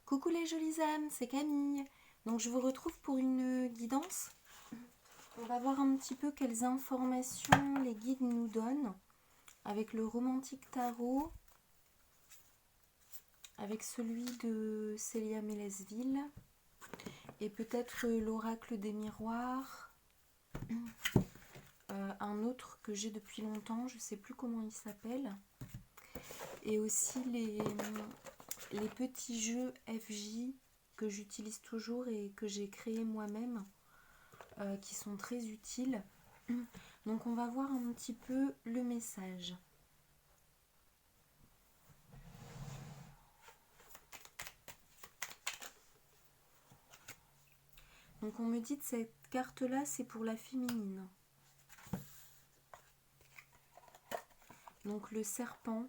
Coucou les jolies âmes, c'est Camille. Donc je vous retrouve pour une guidance. On va voir un petit peu quelles informations les guides nous donnent avec le romantique tarot, avec celui de Célia Mélesville et peut-être l'oracle des miroirs. Un autre que j'ai depuis longtemps, je ne sais plus comment il s'appelle. Et aussi les petits jeux FJ que j'utilise toujours et que j'ai créé moi-même, qui sont très utiles. Donc on va voir un petit peu le message. Donc on me dit que cette carte-là, c'est pour la féminine. Donc le serpent,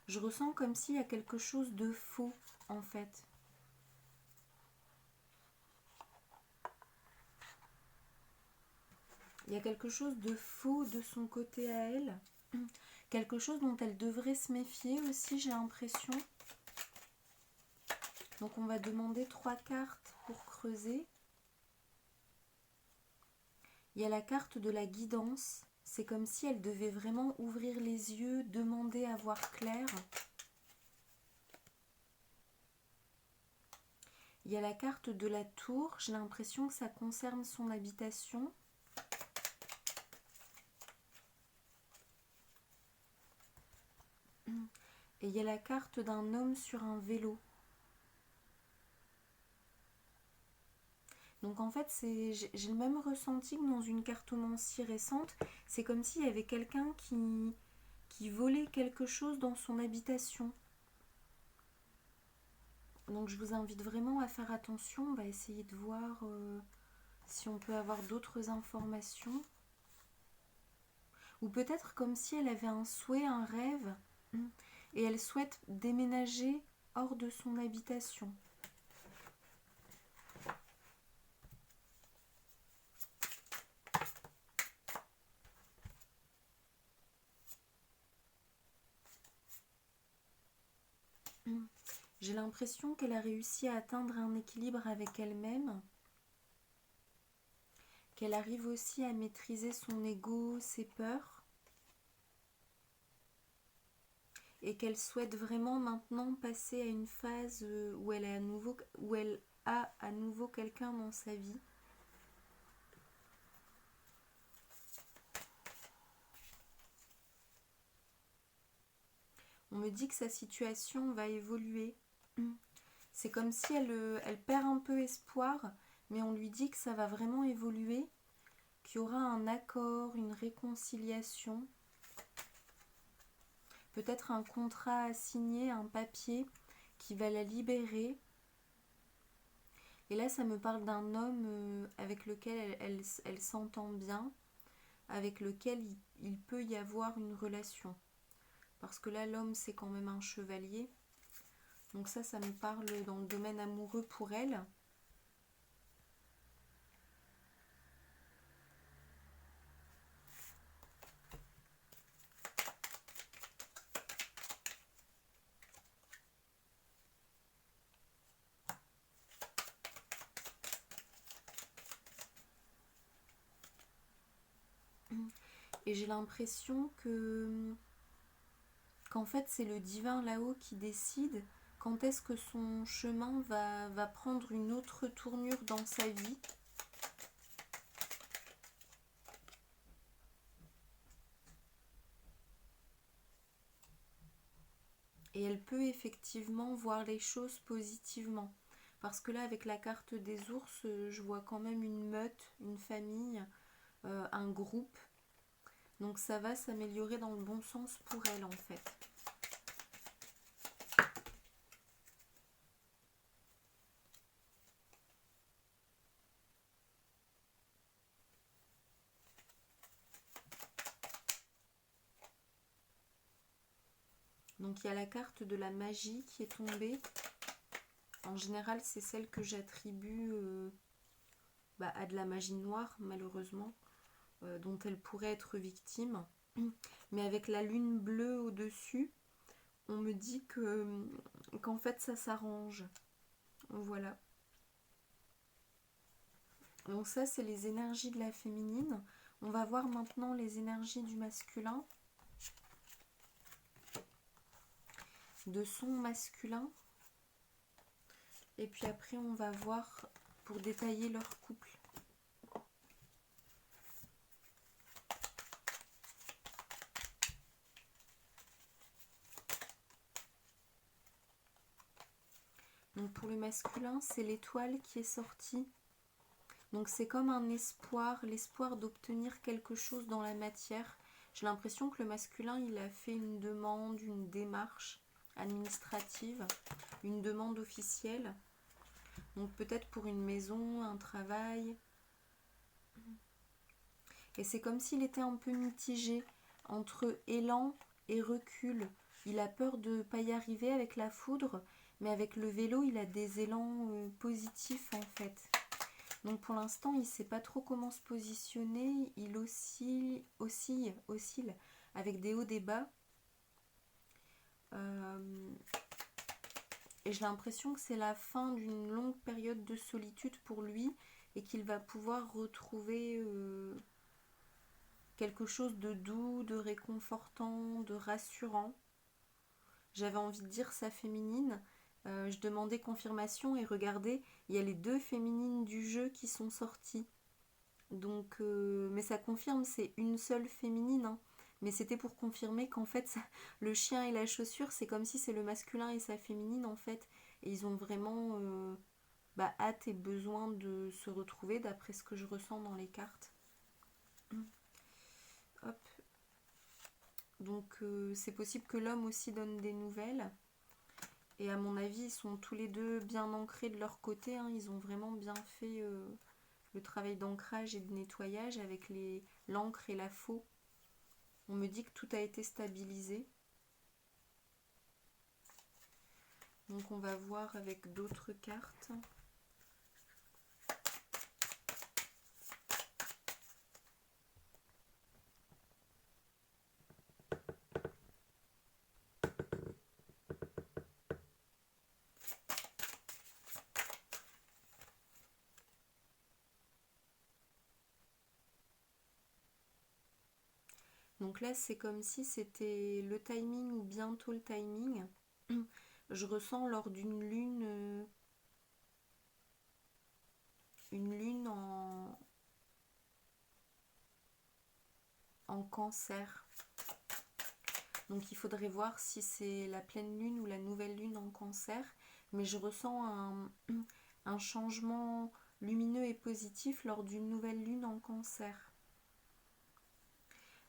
je ressens comme s'il y a quelque chose de faux en fait. Il y a quelque chose de faux de son côté à elle. Quelque chose dont elle devrait se méfier aussi, j'ai l'impression. Donc on va demander 3 cartes pour creuser. Il y a la carte de la guidance. C'est comme si elle devait vraiment ouvrir les yeux, demander à voir clair. Il y a la carte de la tour. J'ai l'impression que ça concerne son habitation. Et il y a la carte d'un homme sur un vélo. Donc en fait, j'ai le même ressenti que dans une cartomancie récente. C'est comme s'il y avait quelqu'un qui volait quelque chose dans son habitation. Donc je vous invite vraiment à faire attention. On va essayer de voir si on peut avoir d'autres informations. Ou peut-être comme si elle avait un souhait, un rêve, et elle souhaite déménager hors de son habitation. J'ai l'impression qu'elle a réussi à atteindre un équilibre avec elle-même, qu'elle arrive aussi à maîtriser son ego, ses peurs, et qu'elle souhaite vraiment maintenant passer à une phase où elle a à nouveau quelqu'un dans sa vie. On me dit que sa situation va évoluer. C'est comme si elle perd un peu espoir, mais on lui dit que ça va vraiment évoluer, qu'il y aura un accord, une réconciliation, peut-être un contrat à signer, un papier qui va la libérer. Et là, ça me parle d'un homme avec lequel elle s'entend bien, avec lequel il peut y avoir une relation. Parce que là, l'homme, c'est quand même un chevalier. Donc ça me parle dans le domaine amoureux pour elle. Et j'ai l'impression qu'en fait, c'est le divin là-haut qui décide quand est-ce que son chemin va prendre une autre tournure dans sa vie. Et elle peut effectivement voir les choses positivement. Parce que là, avec la carte des ours, je vois quand même une meute, une famille, un groupe. Donc ça va s'améliorer dans le bon sens pour elle en fait. Donc il y a la carte de la magie qui est tombée. En général, c'est celle que j'attribue à de la magie noire, malheureusement, dont elle pourrait être victime. Mais avec la lune bleue au-dessus, on me dit qu'en fait, ça s'arrange. Voilà. Donc ça, c'est les énergies de la féminine. On va voir maintenant les énergies du masculin, de son masculin. Et puis après, on va voir pour détailler leur couple. Donc pour le masculin, c'est l'étoile qui est sortie. Donc c'est comme un espoir, l'espoir d'obtenir quelque chose dans la matière. J'ai l'impression que le masculin, il a fait une demande, une démarche administrative, une demande officielle. Donc peut-être pour une maison, un travail. Et c'est comme s'il était un peu mitigé entre élan et recul. Il a peur de ne pas y arriver avec la foudre, mais avec le vélo, il a des élans positifs en fait. Donc pour l'instant, il ne sait pas trop comment se positionner. Il oscille avec des hauts, des bas. Et j'ai l'impression que c'est la fin d'une longue période de solitude pour lui et qu'il va pouvoir retrouver quelque chose de doux, de réconfortant, de rassurant. J'avais envie de dire sa féminine. Je demandais confirmation et regardez, il y a les deux féminines du jeu qui sont sorties. Donc, mais ça confirme, c'est une seule féminine. Hein. Mais c'était pour confirmer qu'en fait, le chien et la chaussure, c'est comme si c'est le masculin et sa féminine en fait. Et ils ont vraiment hâte et besoin de se retrouver d'après ce que je ressens dans les cartes. Hop. Donc c'est possible que l'homme aussi donne des nouvelles. Et à mon avis, ils sont tous les deux bien ancrés de leur côté. Hein. Ils ont vraiment bien fait le travail d'ancrage et de nettoyage avec l'encre et la faux. On me dit que tout a été stabilisé. Donc on va voir avec d'autres cartes. Donc là, c'est comme si c'était le timing ou bientôt le timing. Je ressens lors d'une lune, une lune en cancer. Donc il faudrait voir si c'est la pleine lune ou la nouvelle lune en cancer. Mais je ressens un changement lumineux et positif lors d'une nouvelle lune en cancer.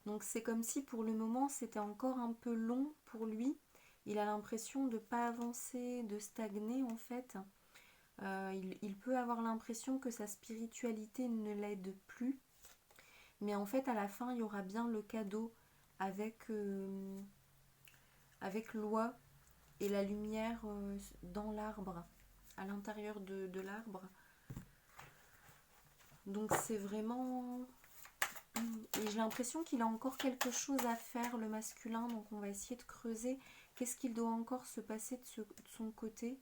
Donc c'est comme si pour le moment c'était encore un peu long pour lui. Il a l'impression de ne pas avancer, de stagner en fait. Il peut avoir l'impression que sa spiritualité ne l'aide plus. Mais en fait à la fin il y aura bien le cadeau avec l'oie et la lumière dans l'arbre, à l'intérieur de l'arbre. Donc c'est vraiment... Et j'ai l'impression qu'il a encore quelque chose à faire, le masculin, donc on va essayer de creuser. Qu'est-ce qu'il doit encore se passer de son côté?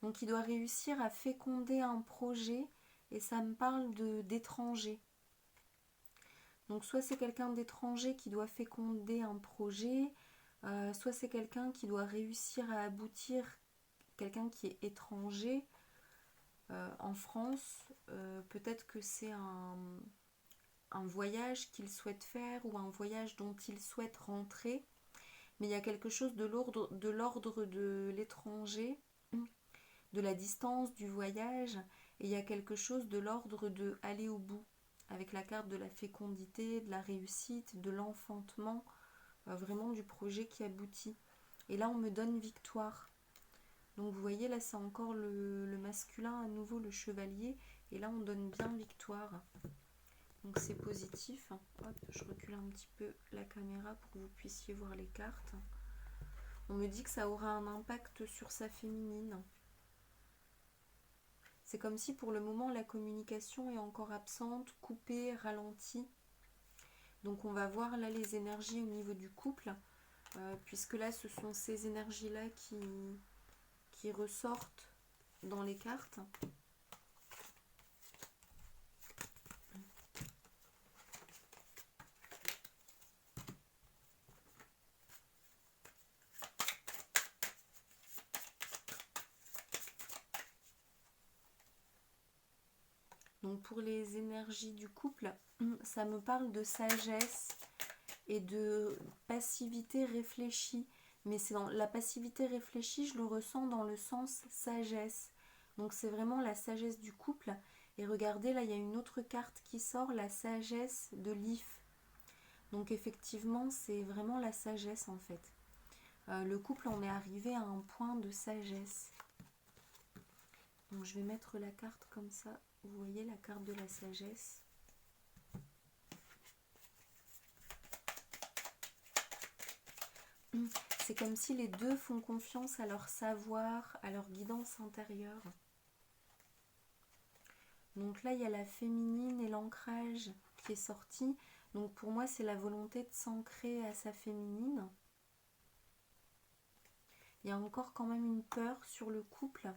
Donc il doit réussir à féconder un projet, et ça me parle d'étranger. Donc soit c'est quelqu'un d'étranger qui doit féconder un projet, soit c'est quelqu'un qui doit réussir à aboutir, quelqu'un qui est étranger en France. Peut-être que c'est un voyage qu'il souhaite faire ou un voyage dont il souhaite rentrer, mais il y a quelque chose de l'ordre de l'étranger, de la distance du voyage, et il y a quelque chose de l'ordre de aller au bout, avec la carte de la fécondité, de la réussite, de l'enfantement, vraiment du projet qui aboutit. Et là on me donne victoire. Donc vous voyez, là c'est encore le masculin, à nouveau le chevalier, et là on donne bien victoire. Donc c'est positif. Hop, je recule un petit peu la caméra pour que vous puissiez voir les cartes. On me dit que ça aura un impact sur sa féminine. C'est comme si pour le moment la communication est encore absente, coupée, ralentie. Donc on va voir là les énergies au niveau du couple, puisque là ce sont ces énergies-là qui qui ressortent dans les cartes. Donc pour les énergies du couple, ça me parle de sagesse et de passivité réfléchie. Mais c'est dans la passivité réfléchie, je le ressens dans le sens sagesse. Donc c'est vraiment la sagesse du couple. Et regardez, là, il y a une autre carte qui sort, la sagesse de l'IF. Donc effectivement, c'est vraiment la sagesse en fait. Le couple en est arrivé à un point de sagesse. Donc je vais mettre la carte comme ça. Vous voyez la carte de la sagesse. C'est comme si les deux font confiance à leur savoir, à leur guidance intérieure. Donc là, il y a la féminine et l'ancrage qui est sorti. Donc pour moi, c'est la volonté de s'ancrer à sa féminine. Il y a encore quand même une peur sur le couple.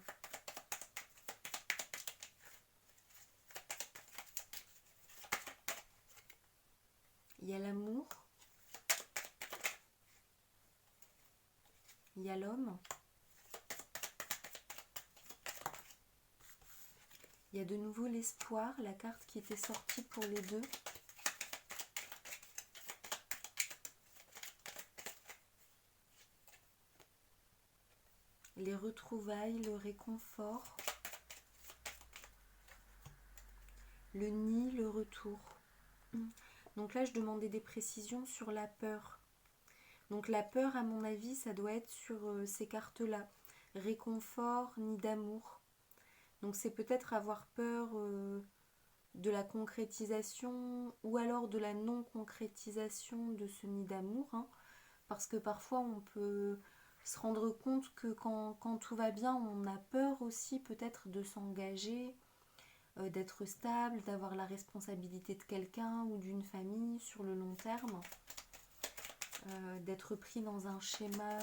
Il y a l'amour. Il y a l'homme. Il y a de nouveau l'espoir, la carte qui était sortie pour les deux. Les retrouvailles, le réconfort. Le nid, le retour. Donc là, je demandais des précisions sur la peur. Donc la peur, à mon avis, ça doit être sur ces cartes-là. Réconfort, nid d'amour. Donc c'est peut-être avoir peur de la concrétisation ou alors de la non-concrétisation de ce nid d'amour. Parce que parfois, on peut se rendre compte que quand tout va bien, on a peur aussi peut-être de s'engager, d'être stable, d'avoir la responsabilité de quelqu'un ou d'une famille sur le long terme, d'être pris dans un schéma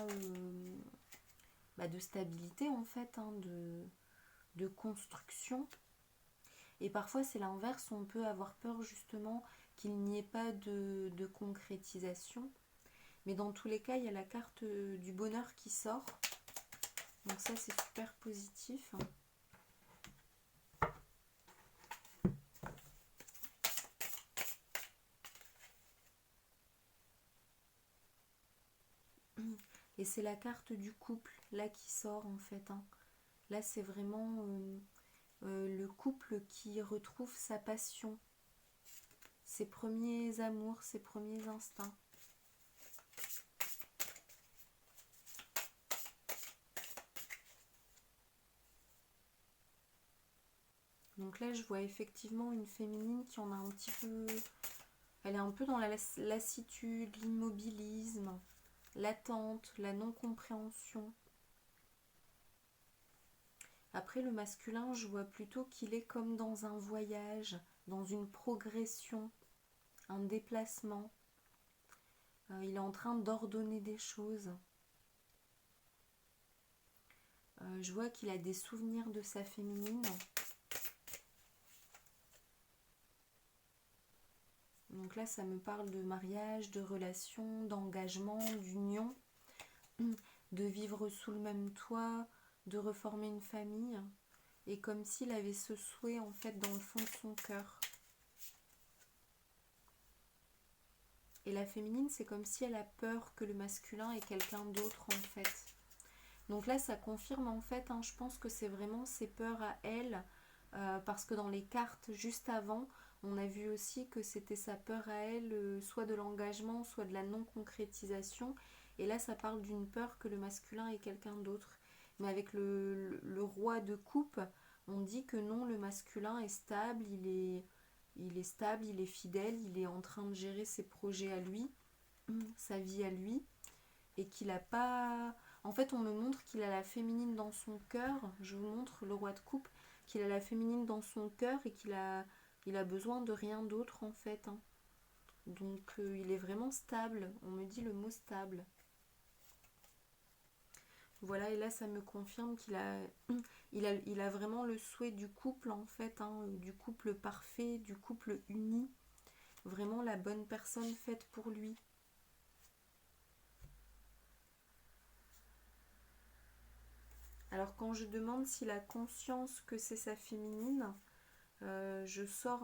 de stabilité en fait, de construction. Et parfois c'est l'inverse, on peut avoir peur justement qu'il n'y ait pas de concrétisation. Mais dans tous les cas, il y a la carte du bonheur qui sort. Donc ça, c'est super positif. Et c'est la carte du couple, là, qui sort, en fait. Là, c'est vraiment le couple qui retrouve sa passion, ses premiers amours, ses premiers instincts. Donc là, je vois effectivement une féminine qui en a un petit peu... Elle est un peu dans la lassitude, l'immobilisme, l'attente, la non-compréhension. Après, le masculin, je vois plutôt qu'il est comme dans un voyage, dans une progression, un déplacement. Il est en train d'ordonner des choses. Je vois qu'il a des souvenirs de sa féminine. Donc là, ça me parle de mariage, de relation, d'engagement, d'union, de vivre sous le même toit, de reformer une famille. Et comme s'il avait ce souhait en fait dans le fond de son cœur. Et la féminine, c'est comme si elle a peur que le masculin est quelqu'un d'autre en fait. Donc là, ça confirme en fait, je pense que c'est vraiment ses peurs à elle. Parce que dans les cartes juste avant, on a vu aussi que c'était sa peur à elle, soit de l'engagement, soit de la non-concrétisation. Et là, ça parle d'une peur que le masculin est quelqu'un d'autre. Mais avec le roi de coupe, on dit que non, le masculin est stable, il est stable, il est fidèle, il est en train de gérer ses projets à lui, sa vie à lui, et qu'il n'a pas... En fait, on me montre qu'il a la féminine dans son cœur. Je vous montre le roi de coupe, qu'il a la féminine dans son cœur et qu'il a besoin de rien d'autre en fait. Donc il est vraiment stable. On me dit le mot stable. Voilà, et là ça me confirme qu'il a vraiment le souhait du couple en fait, hein, du couple parfait, du couple uni, vraiment la bonne personne faite pour lui. Alors quand je demande s'il a conscience que c'est sa féminine, je sors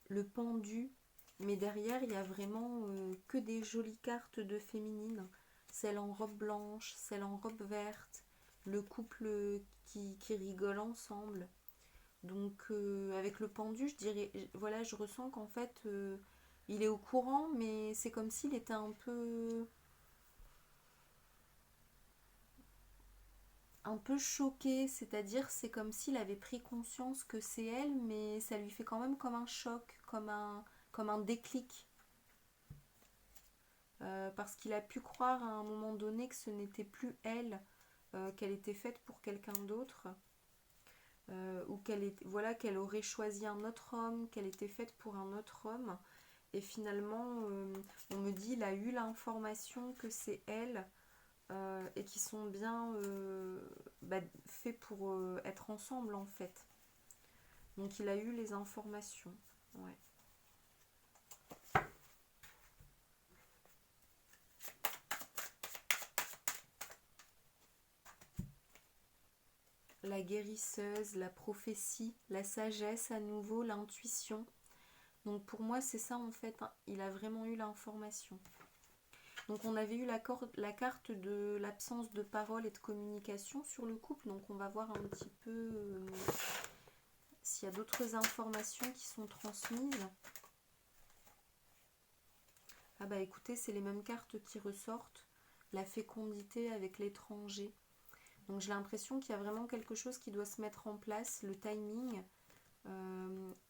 le pendu, mais derrière il y a vraiment que des jolies cartes de féminine, celle en robe blanche, celle en robe verte, le couple qui rigole ensemble. Donc avec le pendu, je dirais, voilà, je ressens qu'en fait il est au courant, mais c'est comme s'il était un peu choqué, c'est-à-dire c'est comme s'il avait pris conscience que c'est elle, mais ça lui fait quand même comme un choc, comme un déclic. Parce qu'il a pu croire à un moment donné que ce n'était plus elle, qu'elle était faite pour quelqu'un d'autre, ou voilà, qu'elle aurait choisi un autre homme, qu'elle était faite pour un autre homme. Et finalement, on me dit, il a eu l'information que c'est elle, et qui sont bien faits pour être ensemble en fait. Donc il a eu les informations. Ouais. La guérisseuse, la prophétie, la sagesse à nouveau, l'intuition. Donc pour moi c'est ça en fait, hein. Il a vraiment eu l'information. Donc on avait eu la carte de l'absence de parole et de communication sur le couple. Donc on va voir un petit peu s'il y a d'autres informations qui sont transmises. Ah bah écoutez, c'est les mêmes cartes qui ressortent. La fécondité avec l'étranger. Donc j'ai l'impression qu'il y a vraiment quelque chose qui doit se mettre en place, le timing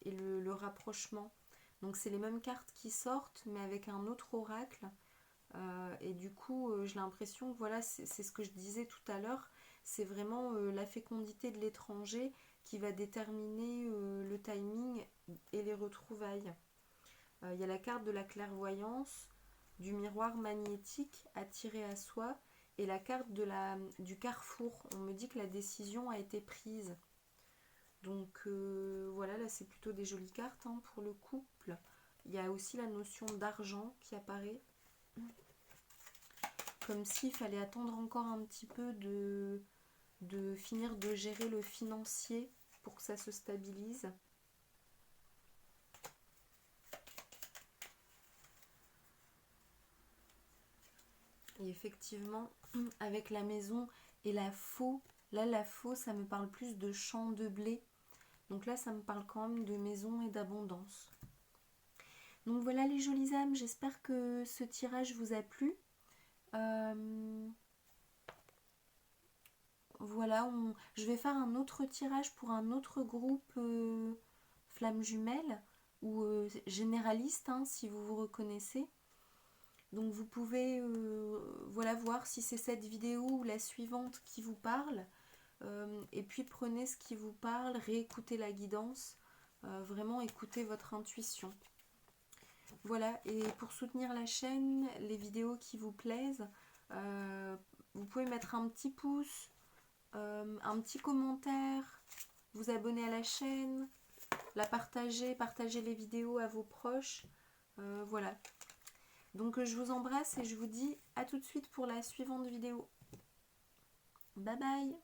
et le rapprochement. Donc c'est les mêmes cartes qui sortent, mais avec un autre oracle. Et du coup, j'ai l'impression que voilà, c'est ce que je disais tout à l'heure, c'est vraiment la fécondité de l'étranger qui va déterminer le timing et les retrouvailles. Il y a la carte de la clairvoyance, du miroir magnétique attiré à soi et la carte du carrefour. On me dit que la décision a été prise. Donc voilà, là c'est plutôt des jolies cartes hein, pour le couple. Il y a aussi la notion d'argent qui apparaît. Comme s'il fallait attendre encore un petit peu de finir de gérer le financier pour que ça se stabilise. Et effectivement, avec la maison et la faux, là la faux, ça me parle plus de champ de blé. Donc là, ça me parle quand même de maison et d'abondance. Donc voilà les jolies âmes, j'espère que ce tirage vous a plu. Voilà, je vais faire un autre tirage pour un autre groupe flamme jumelle ou généraliste hein, si vous vous reconnaissez. Donc vous pouvez voilà, voir si c'est cette vidéo ou la suivante qui vous parle. Et puis prenez ce qui vous parle, réécoutez la guidance, vraiment écoutez votre intuition. Voilà, et pour soutenir la chaîne, les vidéos qui vous plaisent, vous pouvez mettre un petit pouce, un petit commentaire, vous abonner à la chaîne, la partager les vidéos à vos proches. Voilà. Donc je vous embrasse et je vous dis à tout de suite pour la suivante vidéo. Bye bye.